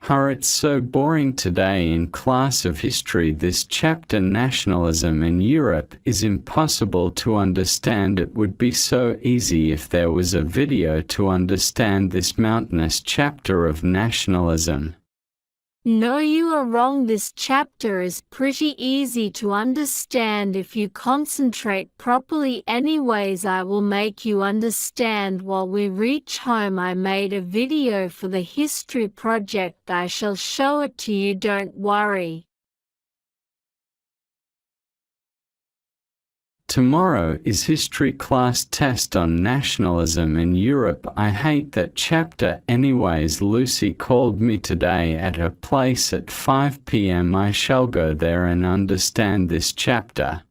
It's so boring today in class of history. This chapter, Nationalism in Europe, is impossible to understand. It would be so easy if there was a video to understand this mountainous chapter of nationalism. No, you are wrong. This chapter is pretty easy to understand if you concentrate properly. Anyways, I will make you understand while we reach home. I made a video for the history project. I shall show it to you, don't worry. Tomorrow is history class test on nationalism in Europe. I hate that chapter. Anyways, Lucy called me today at her place at 5 p.m. I shall go there and understand this chapter.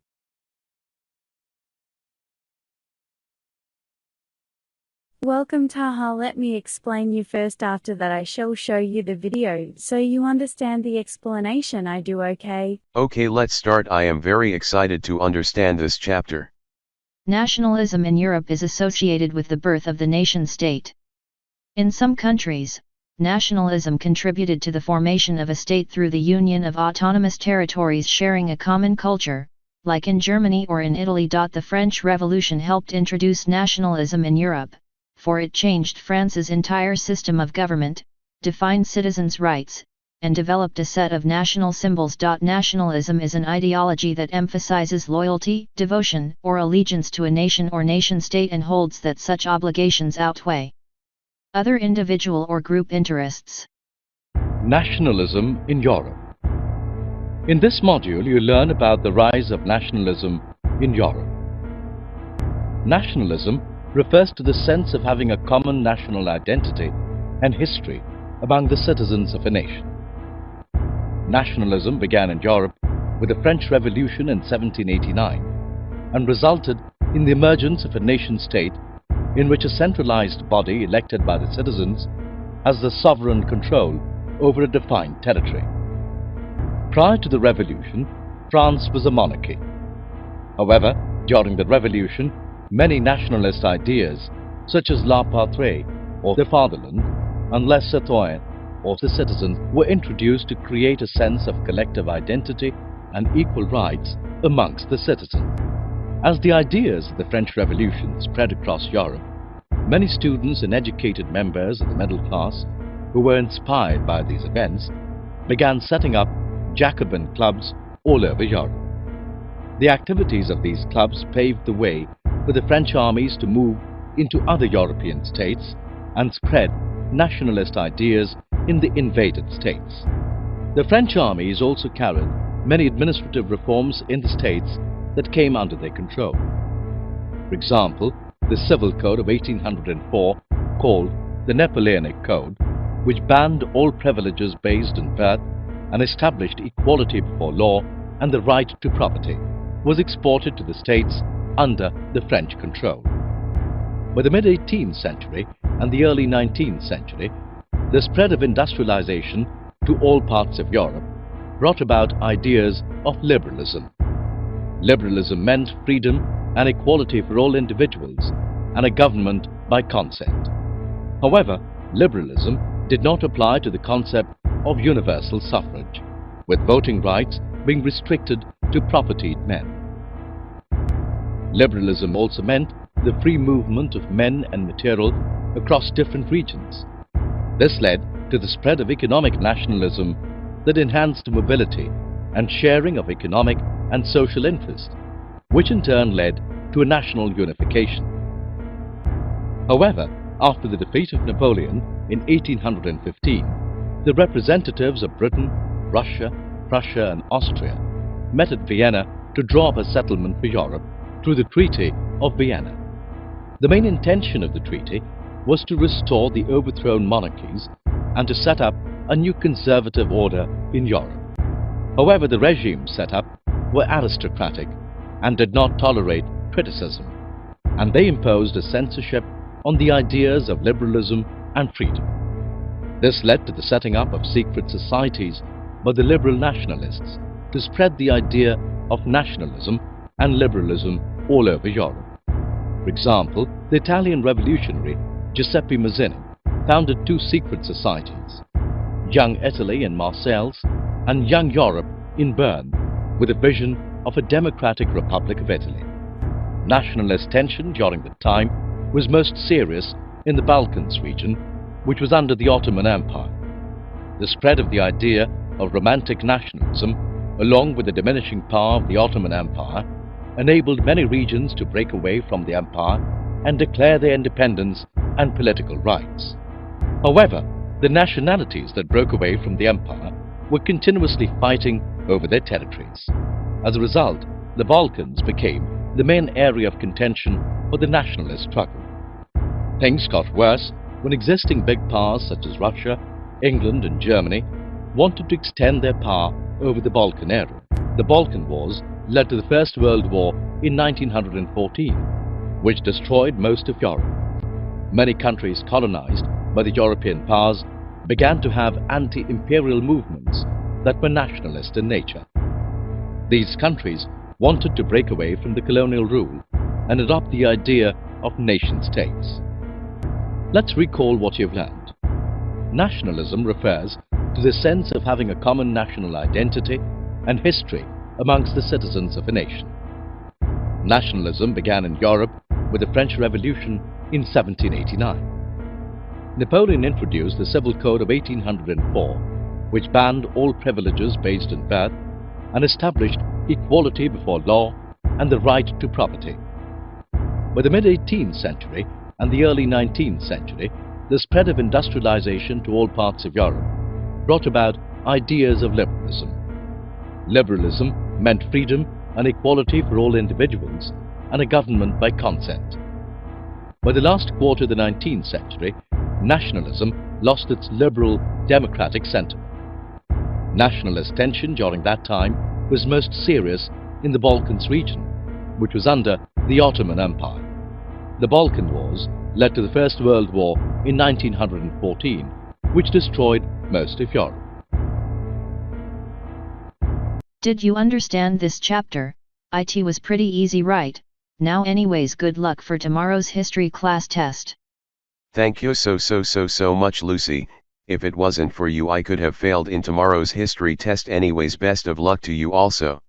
Welcome, Taaha. Let me explain you first. After that I shall show you the video, so you understand the explanation. I do, okay? Okay, let's start. I am very excited to understand this chapter. Nationalism in Europe is associated with the birth of the nation-state. In some countries, nationalism contributed to the formation of a state through the union of autonomous territories sharing a common culture, like in Germany or in Italy. The French Revolution helped introduce nationalism in Europe, for it changed France's entire system of government, defined citizens' rights, and developed a set of national symbols. Nationalism is an ideology that emphasizes loyalty, devotion, or allegiance to a nation or nation-state and holds that such obligations outweigh other individual or group interests. Nationalism in Europe. In this module, you learn about the rise of nationalism in Europe. Nationalism refers to the sense of having a common national identity and history among the citizens of a nation. Nationalism began in Europe with the French Revolution in 1789 and resulted in the emergence of a nation-state in which a centralized body elected by the citizens has the sovereign control over a defined territory. Prior to the Revolution, France was a monarchy. However, during the Revolution, many nationalist ideas, such as la patrie, or the fatherland, and les citoyens, or the citizens, were introduced to create a sense of collective identity and equal rights amongst the citizens. As the ideas of the French Revolution spread across Europe, many students and educated members of the middle class, who were inspired by these events, began setting up Jacobin clubs all over Europe. The activities of these clubs paved the way for the French armies to move into other European states and spread nationalist ideas in the invaded states. The French armies also carried many administrative reforms in the states that came under their control. For example, the Civil Code of 1804, called the Napoleonic Code, which banned all privileges based on birth and established equality before law and the right to property, was exported to the states under the French control. By the mid-18th century and the early 19th century, the spread of industrialization to all parts of Europe brought about ideas of liberalism. Liberalism meant freedom and equality for all individuals and a government by consent. However, liberalism did not apply to the concept of universal suffrage, with voting rights being restricted to propertied men. Liberalism also meant the free movement of men and material across different regions. This led to the spread of economic nationalism that enhanced mobility and sharing of economic and social interest, which in turn led to a national unification. However, after the defeat of Napoleon in 1815, the representatives of Britain, Russia, Prussia and Austria met at Vienna to draw up a settlement for Europe through the Treaty of Vienna. The main intention of the treaty was to restore the overthrown monarchies and to set up a new conservative order in Europe. However, the regimes set up were aristocratic and did not tolerate criticism, and they imposed a censorship on the ideas of liberalism and freedom. This led to the setting up of secret societies by the liberal nationalists to spread the idea of nationalism and liberalism all over Europe. For example, the Italian revolutionary Giuseppe Mazzini founded two secret societies, young Italy in Marseilles, and young Europe in Bern, with a vision of a democratic Republic of Italy. Nationalist tension during that time was most serious in the Balkans region, which was under the Ottoman Empire. The spread of the idea of romantic nationalism, along with the diminishing power of the Ottoman Empire, enabled many regions to break away from the empire and declare their independence and political rights. However, the nationalities that broke away from the empire were continuously fighting over their territories. As a result, the Balkans became the main area of contention for the nationalist struggle. Things got worse when existing big powers such as Russia, England and Germany wanted to extend their power over the Balkan area. The Balkan Wars led to the First World War in 1914, which destroyed most of Europe. Many countries colonized by the European powers began to have anti-imperial movements that were nationalist in nature. These countries wanted to break away from the colonial rule and adopt the idea of nation-states. Let's recall what you've learned. Nationalism refers to the sense of having a common national identity and history amongst the citizens of a nation. Nationalism began in Europe with the French Revolution in 1789. Napoleon introduced the Civil Code of 1804, which banned all privileges based on birth and established equality before law and the right to property. By the mid-18th century and the early 19th century, the spread of industrialization to all parts of Europe brought about ideas of liberalism. Liberalism meant freedom and equality for all individuals and a government by consent. By the last quarter of the 19th century, nationalism lost its liberal democratic sentiment. Nationalist tension during that time was most serious in the Balkans region, which was under the Ottoman Empire. The Balkan Wars led to the First World War in 1914, which destroyed most of Europe. Did you understand this chapter? It was pretty easy, right? Now anyways, good luck for tomorrow's history class test. Thank you so much, Lucy. If it wasn't for you, I could have failed in tomorrow's history test anyways. Best of luck to you also.